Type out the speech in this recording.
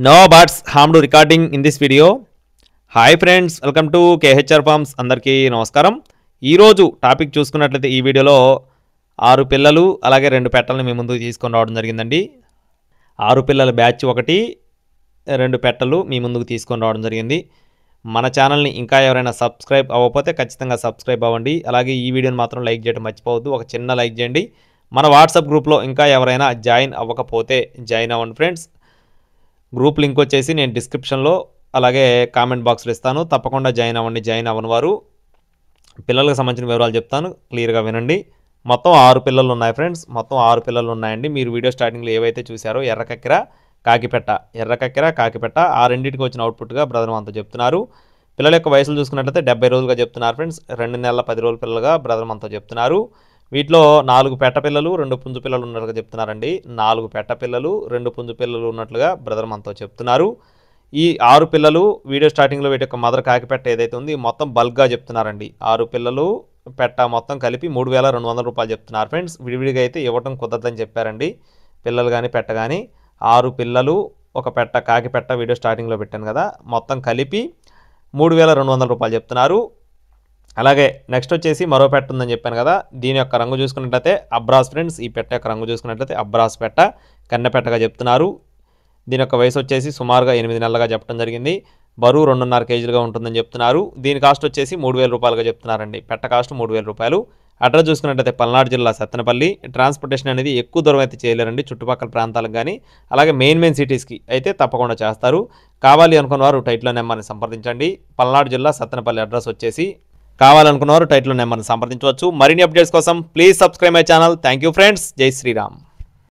No birds harmed recording in this video. Hi friends, welcome to KHR forms. అందరికీ నమస్కారం. ఈరోజు topic చూసుకున్నట్లయితే ఈ వీడియోలో 6 పిల్లలు అలాగే 2 పెట్టలను మీ ముందుకు తీసుకొని రావడం జరిగిందండి. 6 పిల్లల బ్యాచ్ 1, 2 పెట్టలు మీ ముందుకు తీసుకొని రావడం జరిగింది. మన ఛానల్ని ఇంకా ఎవరైనా సబ్స్క్రైబ్ అవ్వకపోతే ఖచ్చితంగా సబ్స్క్రైబ్ అవ్వండి. అలాగే ఈ వీడియోని మాత్రం లైక్ చేయడం మర్చిపోవద్దు. ఒక చిన్న లైక్ చేయండి. మన వాట్సాప్ గ్రూప్లో ఇంకా ఎవరైనా జాయిన్ అవ్వకపోతే జాయిన్ అవ్వండి ఫ్రెండ్స్. గ్రూప్ లింక్ వచ్చేసి నేను డిస్క్రిప్షన్లో అలాగే కామెంట్ బాక్స్లో ఇస్తాను. తప్పకుండా జాయిన్ అవ్వండి. జాయిన్ అవ్వని వారు పిల్లలకు సంబంధించిన వివరాలు చెప్తాను, క్లియర్గా వినండి. మొత్తం 6 పిల్లలు ఉన్నాయి ఫ్రెండ్స్. మొత్తం 6 పిల్లలు ఉన్నాయండి. మీరు వీడియో స్టార్టింగ్లో ఏవైతే చూసారో ఎర్రకక్కెర, కాకిపెట్ట ఆ రెండింటికి వచ్చిన అవుట్పుట్గా బ్రదర్ మనతో చెప్తున్నారు. పిల్లల యొక్క వయసులు చూసుకున్నట్లయితే 70 రోజులుగా చెప్తున్నారు ఫ్రెండ్స్. 2 నెలల 10 రోజుల పిల్లలుగా బ్రదర్ మనతో చెప్తున్నారు. వీటిలో 4 పెట్ట పిల్లలు 2 పుంజు పిల్లలు ఉన్నట్లుగా చెప్తున్నారండి. 4 పెట్ట పిల్లలు 2 పుంజు పిల్లలు ఉన్నట్లుగా బ్రదర్ మనతో చెప్తున్నారు. ఈ 6 పిల్లలు వీడియో స్టార్టింగ్లో వీటి యొక్క మదర్ కాకిపెట్ట ఏదైతే ఉంది మొత్తం బల్క్గా చెప్తున్నారండి. 6 పిల్లలు పెట్ట మొత్తం కలిపి 3,200 రూపాయలు చెప్తున్నారు ఫ్రెండ్స్. విడివిడిగా అయితే ఇవ్వటం కుదరదని చెప్పారండి. పిల్లలు కానీ పెట్ట కానీ 6 పిల్లలు ఒక పెట్ట కాకిపెట్ట వీడియో స్టార్టింగ్లో పెట్టాను కదా, మొత్తం కలిపి 3,200 రూపాయలు చెప్తున్నారు. అలాగే నెక్స్ట్ వచ్చేసి మరో పెట్ట ఉందని చెప్పాను కదా, దీని యొక్క రంగు చూసుకున్నట్లయితే అబ్రాస్ ఫ్రెండ్స్. ఈ పెట్ట యొక్క రంగు చూసుకున్నట్లయితే అబ్రాస్ పెట్ట, కన్నెపెట్టగా చెప్తున్నారు. దీని యొక్క వయసు వచ్చేసి సుమారుగా 8 నెలలుగా చెప్పడం జరిగింది. బరువు 2.5 కేజీలుగా ఉంటుందని చెప్తున్నారు. దీని కాస్ట్ వచ్చేసి 3,000 రూపాయలుగా చెప్తున్నారండి. పెట్ట కాస్ట్ 3,000 రూపాయలు. అడ్రస్ చూసుకున్నట్లయితే పల్నాడు జిల్లా సత్తెనపల్లి. ట్రాన్స్పోర్టేషన్ అనేది ఎక్కువ దూరం అయితే చేయలేరండి, చుట్టుపక్కల ప్రాంతాలకు కానీ అలాగే మెయిన్ సిటీస్కి అయితే తప్పకుండా చేస్తారు. కావాలి అనుకున్న వారు టైట్లో నెంబర్ని సంప్రదించండి. పల్నాడు జిల్లా సత్తెనపల్లి అడ్రస్ వచ్చేసి. కావాలనుకున్నవారు టైట్లో నెంబర్ని సంప్రదించవచ్చు. మరిన్ని అప్డేట్స్ కోసం please subscribe my channel. Thank you friends. జై శ్రీరామ్.